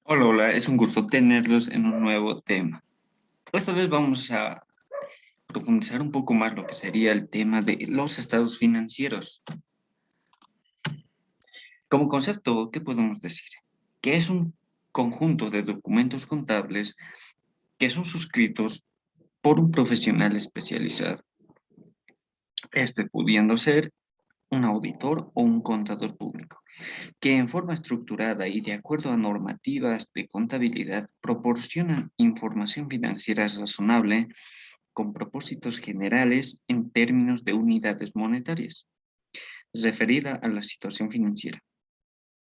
Hola, hola, es un gusto tenerlos en un nuevo tema. Esta vez vamos a profundizar un poco más lo que sería el tema de los estados financieros. Como concepto, ¿qué podemos decir? Que es un conjunto de documentos contables que son suscritos por un profesional especializado, este pudiendo ser un auditor o un contador público, que en forma estructurada y de acuerdo a normativas de contabilidad proporcionan información financiera razonable con propósitos generales en términos de unidades monetarias, referida a la situación financiera,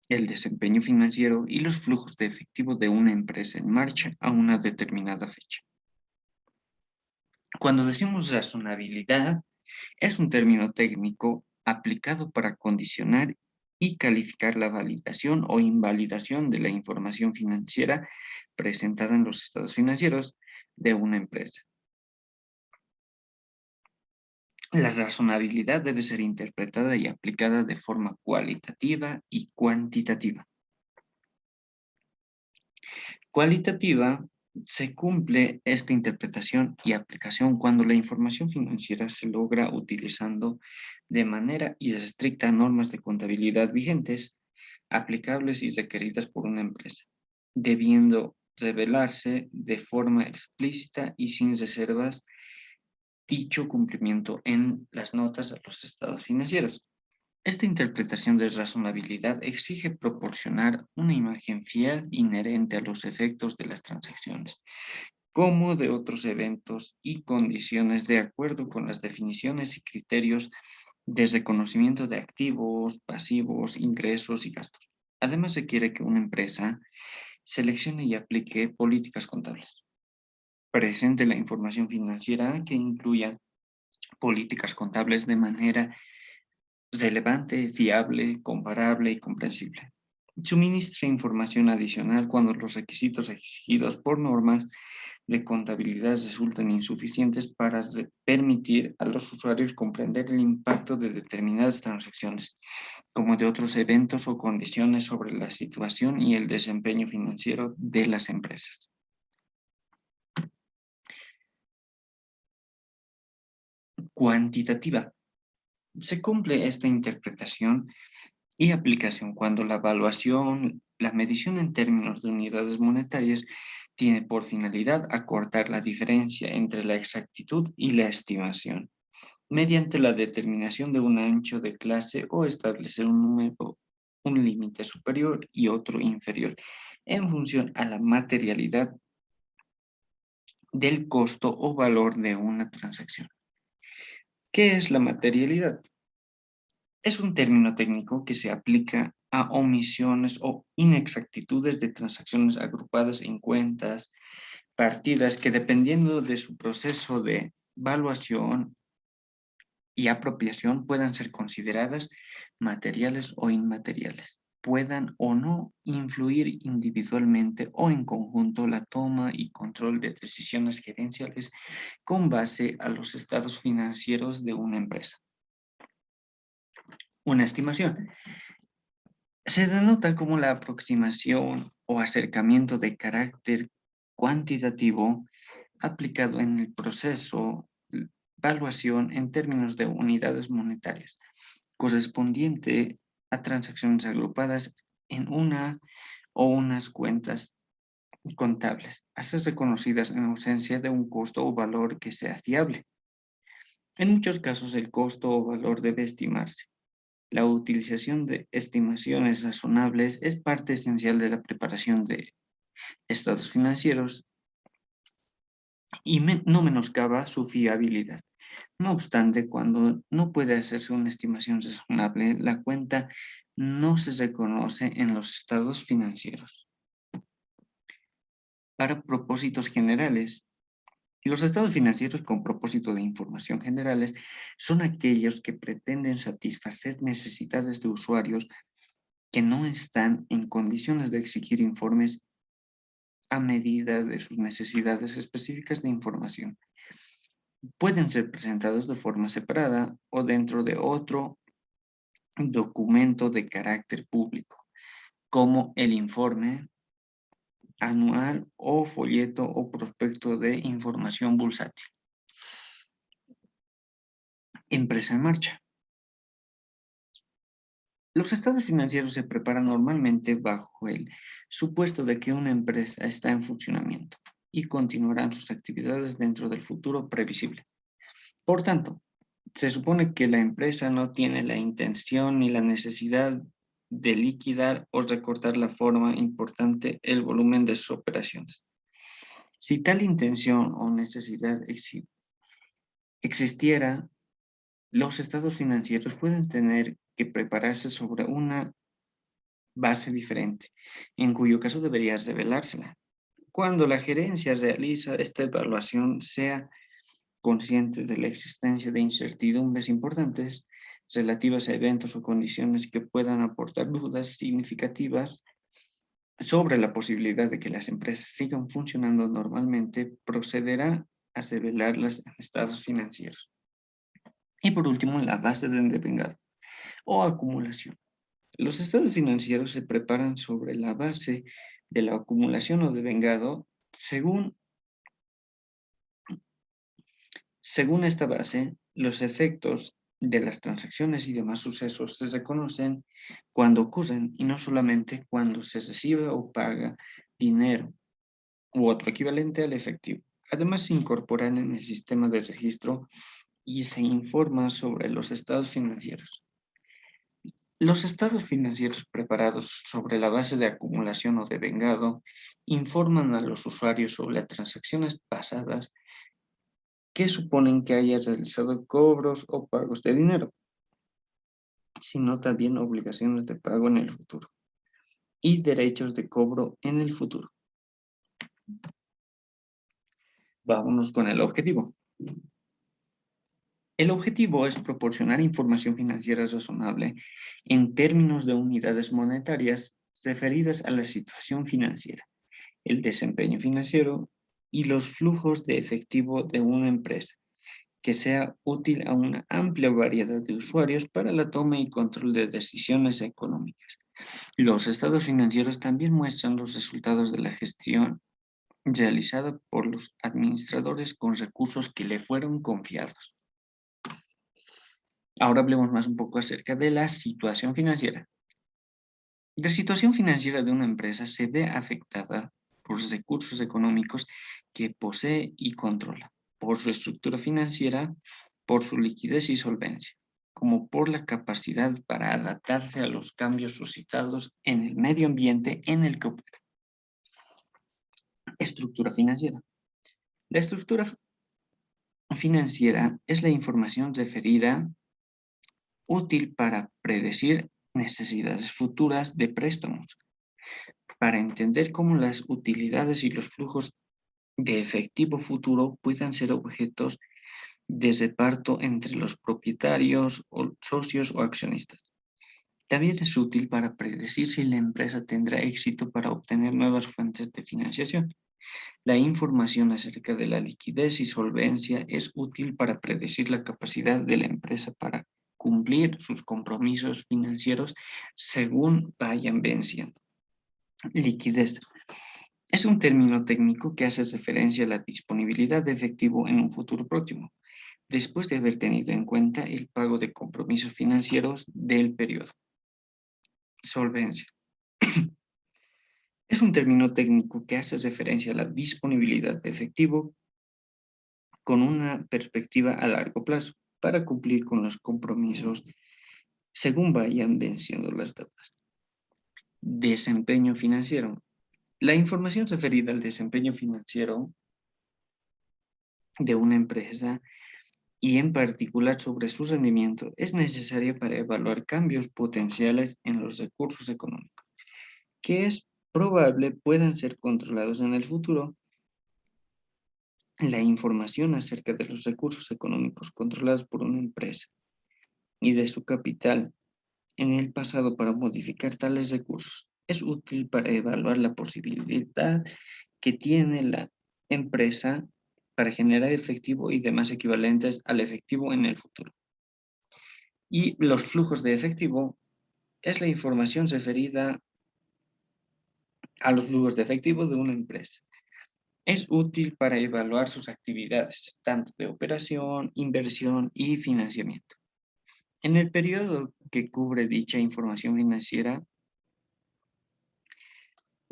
el desempeño financiero y los flujos de efectivo de una empresa en marcha a una determinada fecha. Cuando decimos razonabilidad, es un término técnico aplicado para condicionar y calificar la validación o invalidación de la información financiera presentada en los estados financieros de una empresa. La razonabilidad debe ser interpretada y aplicada de forma cualitativa y cuantitativa. Cualitativa se cumple esta interpretación y aplicación cuando la información financiera se logra utilizando de manera irrestricta normas de contabilidad vigentes, aplicables y requeridas por una empresa, debiendo revelarse de forma explícita y sin reservas dicho cumplimiento en las notas a los estados financieros. Esta interpretación de razonabilidad exige proporcionar una imagen fiel inherente a los efectos de las transacciones, como de otros eventos y condiciones de acuerdo con las definiciones y criterios de reconocimiento de activos, pasivos, ingresos y gastos. Además, requiere que una empresa seleccione y aplique políticas contables. Presente la información financiera que incluya políticas contables de manera relevante, fiable, comparable y comprensible. Suministra información adicional cuando los requisitos exigidos por normas de contabilidad resultan insuficientes para permitir a los usuarios comprender el impacto de determinadas transacciones, como de otros eventos o condiciones sobre la situación y el desempeño financiero de las empresas. Cuantitativa. Se cumple esta interpretación y aplicación cuando la evaluación, la medición en términos de unidades monetarias tiene por finalidad acortar la diferencia entre la exactitud y la estimación, mediante la determinación de un ancho de clase o establecer un número, un límite superior y otro inferior, en función a la materialidad del costo o valor de una transacción. ¿Qué es la materialidad? Es un término técnico que se aplica a omisiones o inexactitudes de transacciones agrupadas en cuentas, partidas que dependiendo de su proceso de valuación y apropiación puedan ser consideradas materiales o inmateriales, puedan o no influir individualmente o en conjunto la toma y control de decisiones gerenciales con base a los estados financieros de una empresa. Una estimación se denota como la aproximación o acercamiento de carácter cuantitativo aplicado en el proceso evaluación en términos de unidades monetarias, correspondiente a transacciones agrupadas en una o unas cuentas contables, así reconocidas en ausencia de un costo o valor que sea fiable. En muchos casos el costo o valor debe estimarse. La utilización de estimaciones razonables es parte esencial de la preparación de estados financieros y no menoscaba su fiabilidad. No obstante, cuando no puede hacerse una estimación razonable, la cuenta no se reconoce en los estados financieros. Para propósitos generales, los estados financieros con propósito de información generales son aquellos que pretenden satisfacer necesidades de usuarios que no están en condiciones de exigir informes a medida de sus necesidades específicas de información. Pueden ser presentados de forma separada o dentro de otro documento de carácter público, como el informe, anual o folleto o prospecto de información bursátil. Empresa en marcha. Los estados financieros se preparan normalmente bajo el supuesto de que una empresa está en funcionamiento y continuarán sus actividades dentro del futuro previsible. Por tanto, se supone que la empresa no tiene la intención ni la necesidad de liquidar o recortar la forma importante el volumen de sus operaciones. Si tal intención o necesidad existiera, los estados financieros pueden tener que prepararse sobre una base diferente, en cuyo caso debería revelársela. Cuando la gerencia realiza esta evaluación, sea consciente de la existencia de incertidumbres importantes relativas a eventos o condiciones que puedan aportar dudas significativas sobre la posibilidad de que las empresas sigan funcionando normalmente, procederá a revelarlas en estados financieros. Y por último, la base de endevengado o acumulación. Los estados financieros se preparan sobre la base de la acumulación o devengado según esta base, los efectos de las transacciones y demás sucesos se reconocen cuando ocurren y no solamente cuando se recibe o paga dinero u otro equivalente al efectivo. Además, se incorporan en el sistema de registro y se informa sobre los estados financieros. Los estados financieros preparados sobre la base de acumulación o devengado informan a los usuarios sobre las transacciones pasadas que suponen que haya realizado cobros o pagos de dinero, sino también obligaciones de pago en el futuro y derechos de cobro en el futuro. Vámonos con el objetivo. El objetivo es proporcionar información financiera razonable en términos de unidades monetarias referidas a la situación financiera, el desempeño financiero y los flujos de efectivo de una empresa, que sea útil a una amplia variedad de usuarios para la toma y control de decisiones económicas. Los estados financieros también muestran los resultados de la gestión realizada por los administradores con recursos que le fueron confiados. Ahora hablemos más un poco acerca de la situación financiera. La situación financiera de una empresa se ve afectada por los recursos económicos que posee y controla, por su estructura financiera, por su liquidez y solvencia, como por la capacidad para adaptarse a los cambios suscitados en el medio ambiente en el que opera. Estructura financiera. La estructura financiera es la información referida útil para predecir necesidades futuras de préstamos, para entender cómo las utilidades y los flujos de efectivo futuro puedan ser objetos de reparto entre los propietarios o socios o accionistas. También es útil para predecir si la empresa tendrá éxito para obtener nuevas fuentes de financiación. La información acerca de la liquidez y solvencia es útil para predecir la capacidad de la empresa para cumplir sus compromisos financieros según vayan venciendo. Liquidez. Es un término técnico que hace referencia a la disponibilidad de efectivo en un futuro próximo, después de haber tenido en cuenta el pago de compromisos financieros del periodo. Solvencia. Es un término técnico que hace referencia a la disponibilidad de efectivo con una perspectiva a largo plazo para cumplir con los compromisos según vayan venciendo las deudas. Desempeño financiero. La información referida al desempeño financiero de una empresa y en particular sobre su rendimiento es necesaria para evaluar cambios potenciales en los recursos económicos, que es probable puedan ser controlados en el futuro. La información acerca de los recursos económicos controlados por una empresa y de su capital en el pasado para modificar tales recursos es útil para evaluar la posibilidad que tiene la empresa para generar efectivo y demás equivalentes al efectivo en el futuro. Y los flujos de efectivo es la información referida a los flujos de efectivo de una empresa. Es útil para evaluar sus actividades, tanto de operación, inversión y financiamiento. En el periodo que cubre dicha información financiera,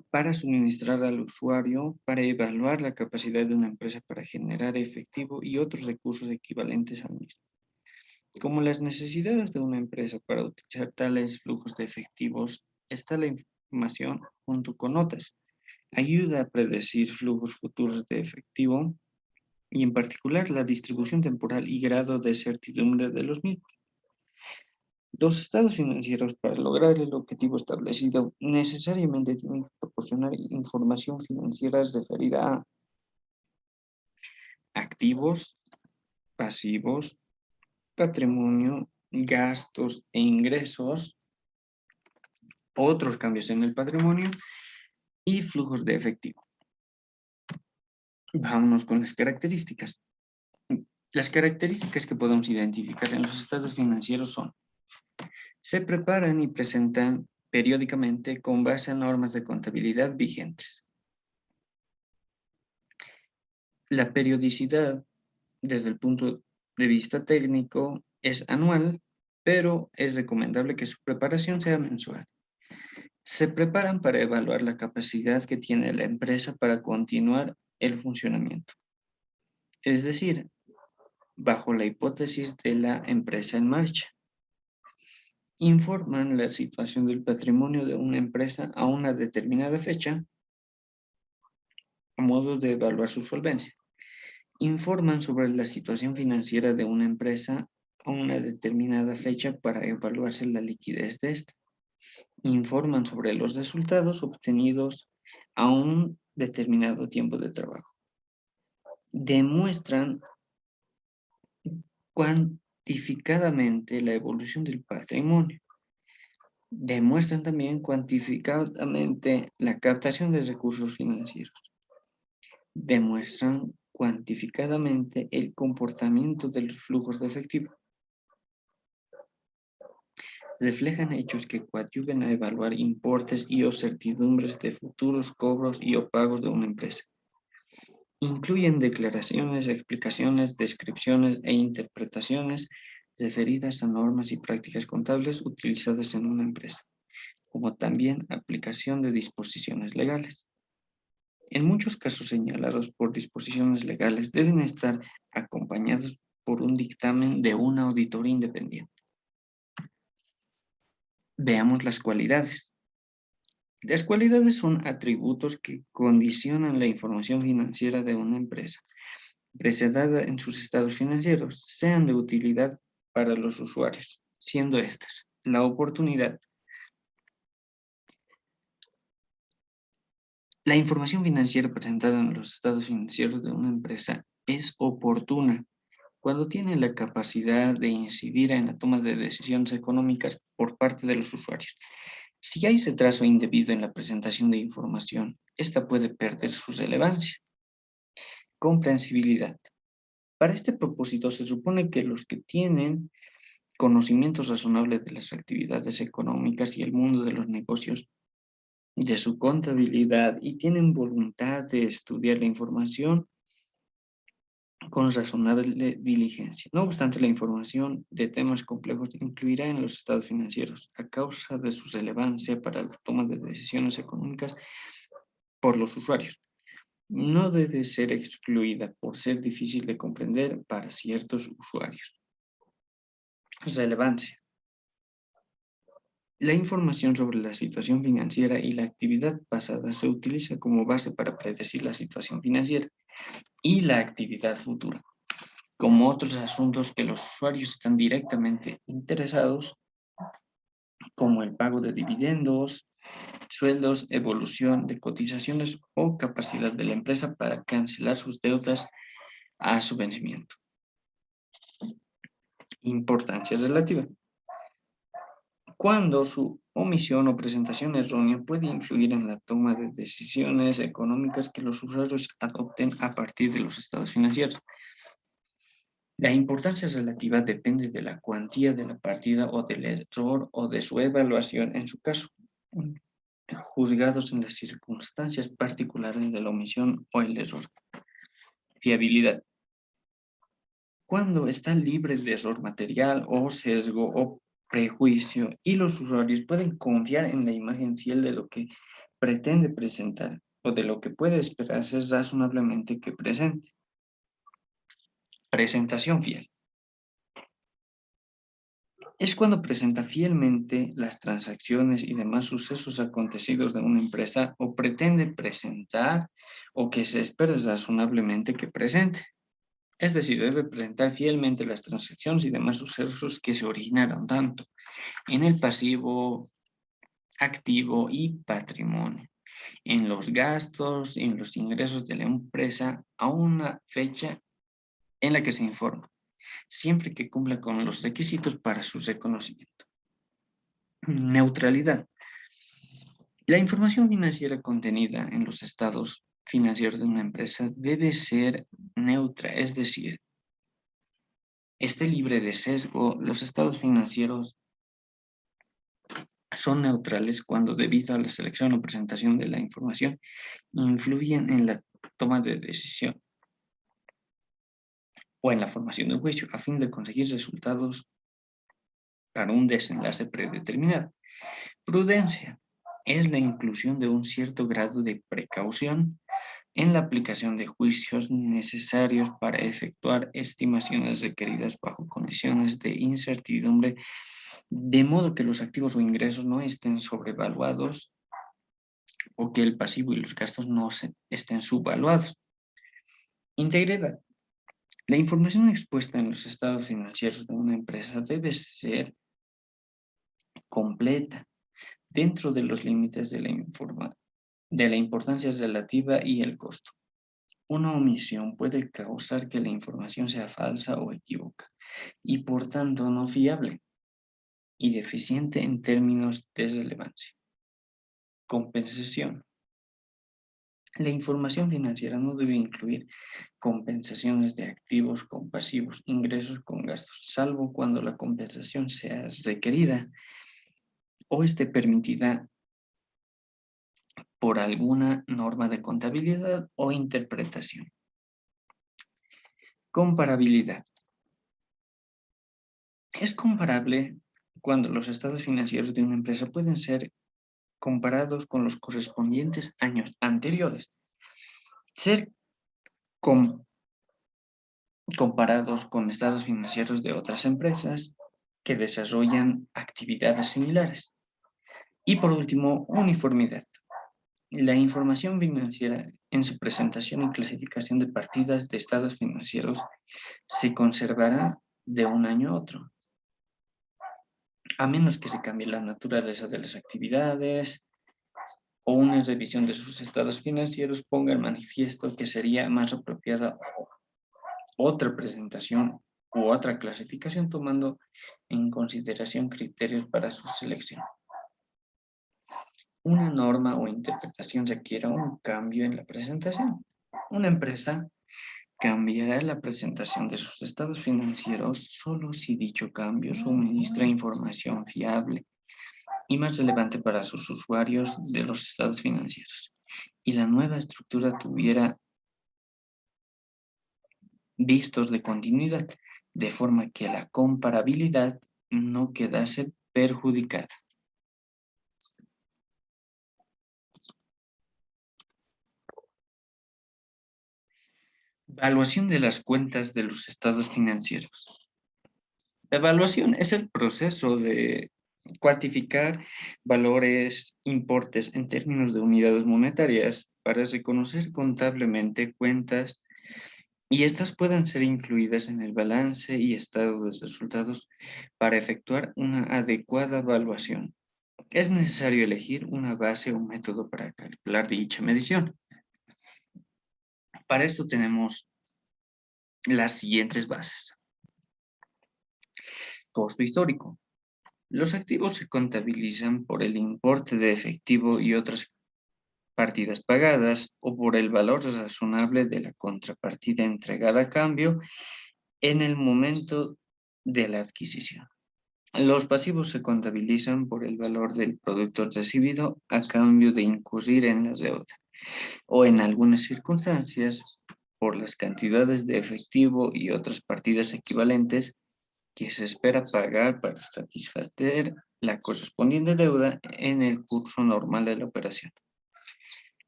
para suministrar al usuario, para evaluar la capacidad de una empresa para generar efectivo y otros recursos equivalentes al mismo. Como las necesidades de una empresa para utilizar tales flujos de efectivos, está la información junto con otras. Ayuda a predecir flujos futuros de efectivo y en particular la distribución temporal y grado de certidumbre de los mismos. Los estados financieros, para lograr el objetivo establecido, necesariamente tienen que proporcionar información financiera referida a activos, pasivos, patrimonio, gastos e ingresos, otros cambios en el patrimonio y flujos de efectivo. Vámonos con las características. Las características que podemos identificar en los estados financieros son: se preparan y presentan periódicamente con base a normas de contabilidad vigentes. La periodicidad, desde el punto de vista técnico, es anual, pero es recomendable que su preparación sea mensual. Se preparan para evaluar la capacidad que tiene la empresa para continuar el funcionamiento. Es decir, bajo la hipótesis de la empresa en marcha. Informan la situación del patrimonio de una empresa a una determinada fecha a modo de evaluar su solvencia. Informan sobre la situación financiera de una empresa a una determinada fecha para evaluarse la liquidez de esta. Informan sobre los resultados obtenidos a un determinado tiempo de trabajo. Demuestran cuantificadamente la evolución del patrimonio. Demuestran también cuantificadamente la captación de recursos financieros. Demuestran cuantificadamente el comportamiento de los flujos de efectivo. Reflejan hechos que coadyuven a evaluar importes y o certidumbres de futuros cobros y o pagos de una empresa. Incluyen declaraciones, explicaciones, descripciones e interpretaciones referidas a normas y prácticas contables utilizadas en una empresa, como también aplicación de disposiciones legales. En muchos casos señalados por disposiciones legales deben estar acompañados por un dictamen de una auditoría independiente. Veamos las cualidades. Las cualidades son atributos que condicionan la información financiera de una empresa, presentada en sus estados financieros, sean de utilidad para los usuarios, siendo estas la oportunidad. La información financiera presentada en los estados financieros de una empresa es oportuna cuando tiene la capacidad de incidir en la toma de decisiones económicas por parte de los usuarios. Si hay retraso indebido en la presentación de información, esta puede perder su relevancia. Comprensibilidad. Para este propósito, se supone que los que tienen conocimientos razonables de las actividades económicas y el mundo de los negocios, de su contabilidad y tienen voluntad de estudiar la información con razonable diligencia. No obstante, la información de temas complejos incluirá en los estados financieros a causa de su relevancia para la toma de decisiones económicas por los usuarios. No debe ser excluida por ser difícil de comprender para ciertos usuarios. Relevancia. La información sobre la situación financiera y la actividad pasada se utiliza como base para predecir la situación financiera y la actividad futura, como otros asuntos que los usuarios están directamente interesados, como el pago de dividendos, sueldos, evolución de cotizaciones o capacidad de la empresa para cancelar sus deudas a su vencimiento. Importancia relativa. Cuando su omisión o presentación errónea puede influir en la toma de decisiones económicas que los usuarios adopten a partir de los estados financieros. La importancia relativa depende de la cuantía de la partida o del error o de su evaluación en su caso. juzgados en las circunstancias particulares de la omisión o el error. Fiabilidad. Cuando está libre de error material o sesgo o prejuicio y los usuarios pueden confiar en la imagen fiel de lo que pretende presentar o de lo que puede esperarse razonablemente que presente. Presentación fiel. Es cuando presenta fielmente las transacciones y demás sucesos acontecidos de una empresa o pretende presentar o que se espera razonablemente que presente. Es decir, debe presentar fielmente las transacciones y demás sucesos que se originaron tanto en el pasivo, activo y patrimonio, en los gastos y en los ingresos de la empresa a una fecha en la que se informa, siempre que cumpla con los requisitos para su reconocimiento. Neutralidad. La información financiera contenida en los estados financieros de una empresa debe ser neutra, es decir, esté libre de sesgo. Los estados financieros son neutrales cuando, debido a la selección o presentación de la información, influyen en la toma de decisión o en la formación de un juicio a fin de conseguir resultados para un desenlace predeterminado. Prudencia es la inclusión de un cierto grado de precaución en la aplicación de juicios necesarios para efectuar estimaciones requeridas bajo condiciones de incertidumbre, de modo que los activos o ingresos no estén sobrevaluados o que el pasivo y los gastos no estén subvaluados. Integridad. La información expuesta en los estados financieros de una empresa debe ser completa dentro de los límites de la importancia relativa y el costo. Una omisión puede causar que la información sea falsa o equívoca y por tanto no fiable y deficiente en términos de relevancia. Compensación. La información financiera no debe incluir compensaciones de activos con pasivos, ingresos con gastos, salvo cuando la compensación sea requerida o esté permitida por alguna norma de contabilidad o interpretación. Comparabilidad. Es comparable cuando los estados financieros de una empresa pueden ser comparados con los correspondientes años anteriores. Ser com- comparados con estados financieros de otras empresas que desarrollan actividades similares. Y por último, uniformidad. La información financiera en su presentación y clasificación de partidas de estados financieros se conservará de un año a otro, a menos que se cambie la naturaleza de las actividades o una revisión de sus estados financieros ponga en manifiesto que sería más apropiada otra presentación u otra clasificación tomando en consideración criterios para su selección. Una norma o interpretación requiere un cambio en la presentación. Una empresa cambiará la presentación de sus estados financieros solo si dicho cambio suministra información fiable y más relevante para sus usuarios de los estados financieros y la nueva estructura tuviera vistos de continuidad, de forma que la comparabilidad no quedase perjudicada. Evaluación de las cuentas de los estados financieros. La evaluación es el proceso de cuantificar valores, importes en términos de unidades monetarias para reconocer contablemente cuentas y estas puedan ser incluidas en el balance y estado de resultados para efectuar una adecuada evaluación. Es necesario elegir una base o método para calcular dicha medición. Para esto tenemos las siguientes bases. Costo histórico. Los activos se contabilizan por el importe de efectivo y otras partidas pagadas o por el valor razonable de la contrapartida entregada a cambio en el momento de la adquisición. Los pasivos se contabilizan por el valor del producto recibido a cambio de incurrir en la deuda, o en algunas circunstancias, por las cantidades de efectivo y otras partidas equivalentes que se espera pagar para satisfacer la correspondiente deuda en el curso normal de la operación.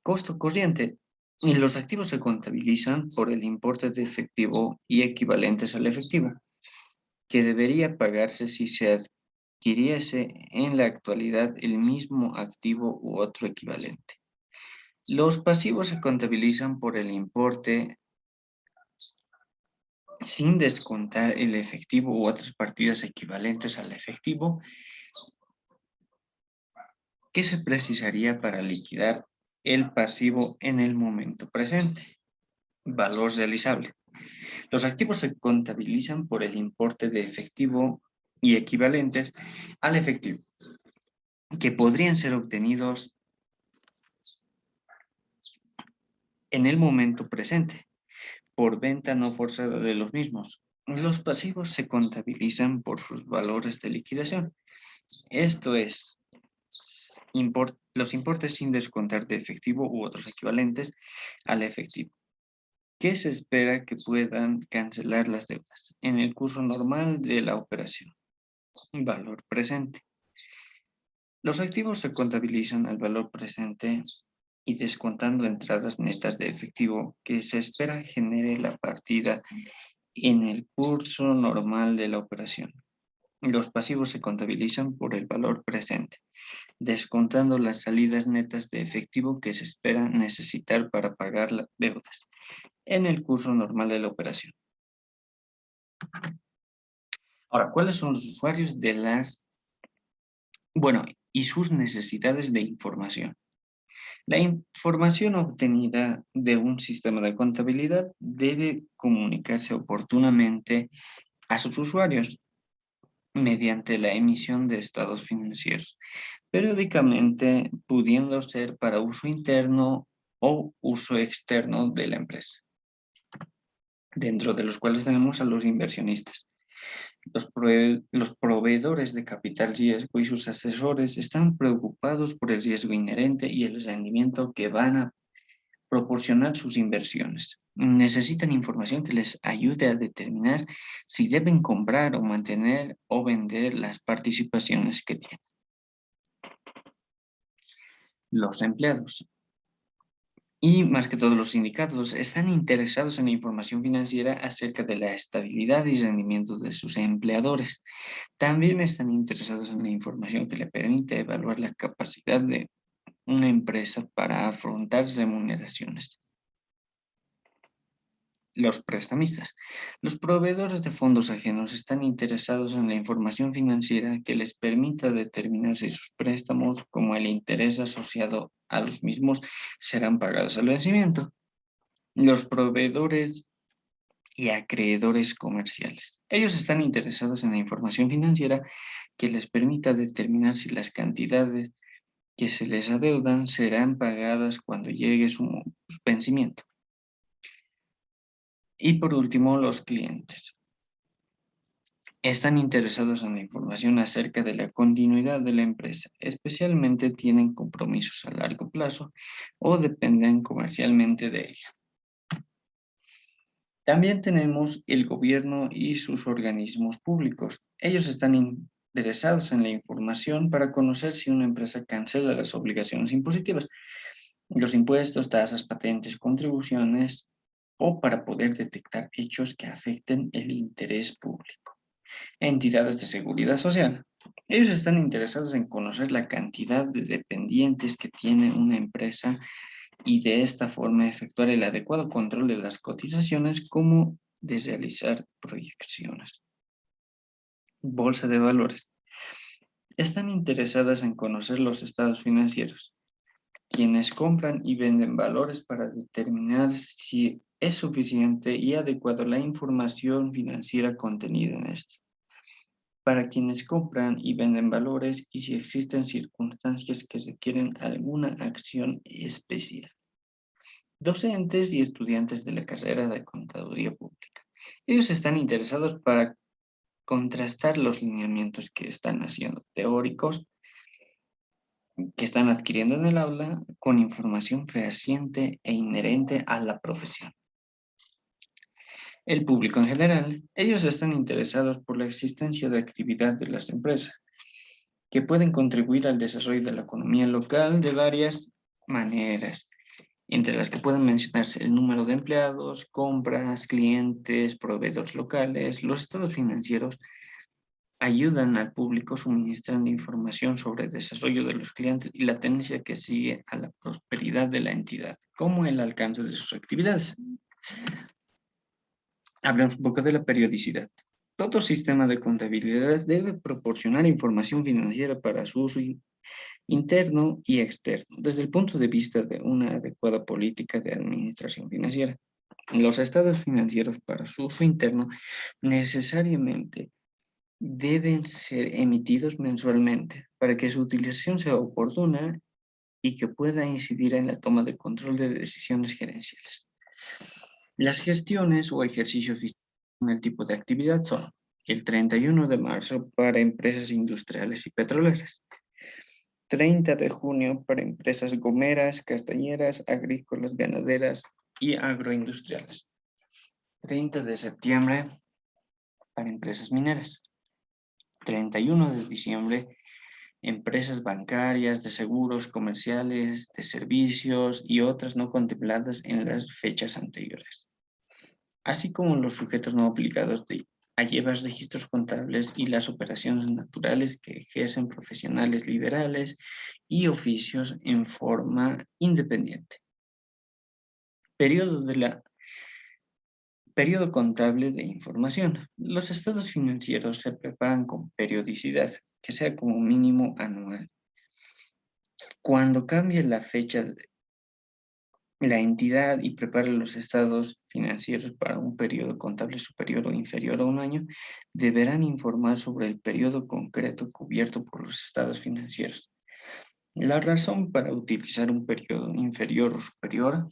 Costo corriente. Y los activos se contabilizan por el importe de efectivo y equivalentes al efectivo, que debería pagarse si se adquiriese en la actualidad el mismo activo u otro equivalente. Los pasivos se contabilizan por el importe sin descontar el efectivo u otras partidas equivalentes al efectivo que se precisaría para liquidar el pasivo en el momento presente. Valor realizable. Los activos se contabilizan por el importe de efectivo y equivalentes al efectivo, que podrían ser obtenidos en el momento presente por venta no forzada de los mismos. Los pasivos se contabilizan por sus valores de liquidación, esto es, los importes sin descontar de efectivo u otros equivalentes al efectivo, que se espera que puedan cancelar las deudas en el curso normal de la operación. Valor presente. Los activos se contabilizan al valor presente y descontando entradas netas de efectivo que se espera genere la partida en el curso normal de la operación. Los pasivos se contabilizan por el valor presente, descontando las salidas netas de efectivo que se espera necesitar para pagar las deudas en el curso normal de la operación. Ahora, ¿cuáles son los usuarios de y sus necesidades de información? La información obtenida de un sistema de contabilidad debe comunicarse oportunamente a sus usuarios mediante la emisión de estados financieros, periódicamente pudiendo ser para uso interno o uso externo de la empresa, dentro de los cuales tenemos a los inversionistas. Los proveedores de capital riesgo y sus asesores están preocupados por el riesgo inherente y el rendimiento que van a proporcionar sus inversiones. Necesitan información que les ayude a determinar si deben comprar o mantener o vender las participaciones que tienen. Los empleados y más que todos los sindicatos están interesados en la información financiera acerca de la estabilidad y rendimiento de sus empleadores. También están interesados en la información que le permite evaluar la capacidad de una empresa para afrontar remuneraciones. Los prestamistas. Los proveedores de fondos ajenos están interesados en la información financiera que les permita determinar si sus préstamos, como el interés asociado a los mismos, serán pagados al vencimiento. Los proveedores y acreedores comerciales. Ellos están interesados en la información financiera que les permita determinar si las cantidades que se les adeudan serán pagadas cuando llegue su vencimiento. Y por último, los clientes. Están interesados en la información acerca de la continuidad de la empresa, especialmente tienen compromisos a largo plazo o dependen comercialmente de ella. También tenemos el gobierno y sus organismos públicos. Ellos están interesados en la información para conocer si una empresa cancela las obligaciones impositivas, los impuestos, tasas, patentes, contribuciones, o para poder detectar hechos que afecten el interés público. Entidades de seguridad social. Ellos están interesados en conocer la cantidad de dependientes que tiene una empresa y de esta forma efectuar el adecuado control de las cotizaciones como de realizar proyecciones. Bolsa de valores. Están interesadas en conocer los estados financieros, quienes compran y venden valores para determinar si es suficiente y adecuado la información financiera contenida en este. Para quienes compran y venden valores y si existen circunstancias que requieren alguna acción especial. Docentes y estudiantes de la carrera de Contaduría Pública. Ellos están interesados para contrastar los lineamientos que están haciendo teóricos, que están adquiriendo en el aula, con información fehaciente e inherente a la profesión. El público en general, ellos están interesados por la existencia de actividad de las empresas, que pueden contribuir al desarrollo de la economía local de varias maneras, entre las que pueden mencionarse el número de empleados, compras, clientes, proveedores locales. Los estados financieros ayudan al público suministrando información sobre el desarrollo de los clientes y la tendencia que sigue a la prosperidad de la entidad, como el alcance de sus actividades. Hablemos un poco de la periodicidad. Todo sistema de contabilidad debe proporcionar información financiera para su uso interno y externo, desde el punto de vista de una adecuada política de administración financiera. Los estados financieros para su uso interno necesariamente deben ser emitidos mensualmente para que su utilización sea oportuna y que pueda incidir en la toma de control de decisiones gerenciales. Las gestiones o ejercicios con el tipo de actividad son el 31 de marzo para empresas industriales y petroleras, 30 de junio para empresas gomeras, castañeras, agrícolas, ganaderas y agroindustriales, 30 de septiembre para empresas mineras, 31 de diciembre empresas bancarias, de seguros comerciales, de servicios y otras no contempladas en las fechas anteriores, así como los sujetos no obligados a llevar registros contables y las operaciones naturales que ejercen profesionales liberales y oficios en forma independiente. Periodo contable de información. Los estados financieros se preparan con periodicidad, que sea como mínimo anual. Cuando cambie la fecha, la entidad y prepare los estados financieros para un periodo contable superior o inferior a un año, deberán informar sobre el periodo concreto cubierto por los estados financieros. La razón para utilizar un periodo inferior o superior,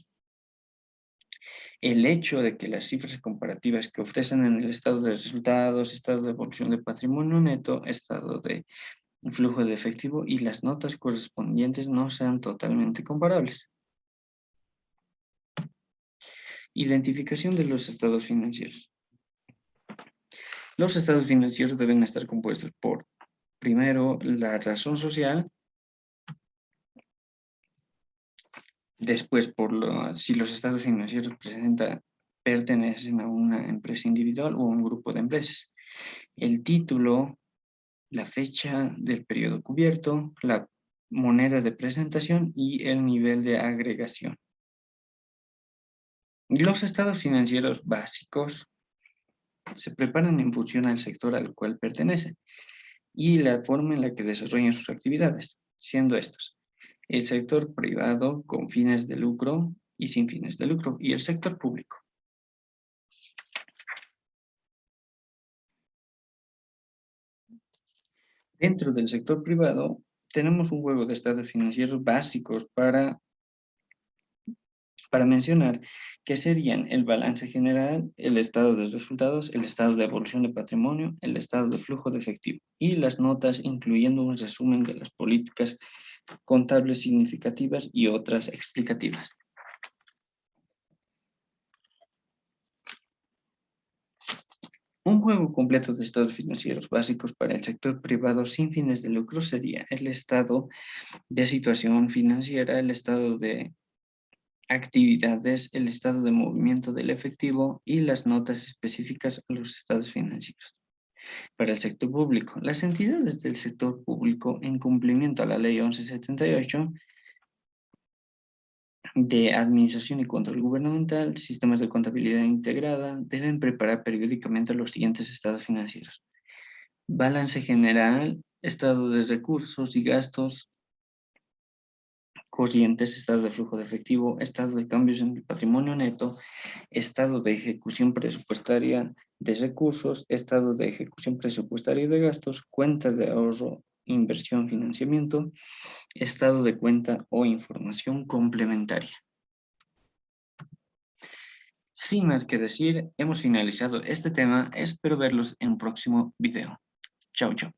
el hecho de que las cifras comparativas que ofrecen en el estado de resultados, estado de evolución de patrimonio neto, estado de flujo de efectivo y las notas correspondientes no sean totalmente comparables. Identificación de los estados financieros. Los estados financieros deben estar compuestos por, primero, la razón social, después, si los estados financieros pertenecen a una empresa individual o a un grupo de empresas, el título, la fecha del periodo cubierto, la moneda de presentación y el nivel de agregación. Los estados financieros básicos se preparan en función al sector al cual pertenecen y la forma en la que desarrollan sus actividades, siendo estos el sector privado con fines de lucro y sin fines de lucro, y el sector público. Dentro del sector privado tenemos un juego de estados financieros básicos para mencionar, que serían el balance general, el estado de resultados, el estado de evolución de patrimonio, el estado de flujo de efectivo y las notas incluyendo un resumen de las políticas contables significativas y otras explicativas. Un juego completo de estados financieros básicos para el sector privado sin fines de lucro sería el estado de situación financiera, el estado de actividades, el estado de movimiento del efectivo y las notas específicas a los estados financieros. Para el sector público, las entidades del sector público, en cumplimiento a la Ley 1178 de Administración y Control Gubernamental, Sistemas de Contabilidad Integrada, deben preparar periódicamente los siguientes estados financieros: balance general, estado de recursos y gastos corrientes, estado de flujo de efectivo, estado de cambios en el patrimonio neto, estado de ejecución presupuestaria de recursos, estado de ejecución presupuestaria de gastos, cuenta de ahorro, inversión, financiamiento, estado de cuenta o información complementaria. Sin más que decir, hemos finalizado este tema. Espero verlos en un próximo video. Chao, chao.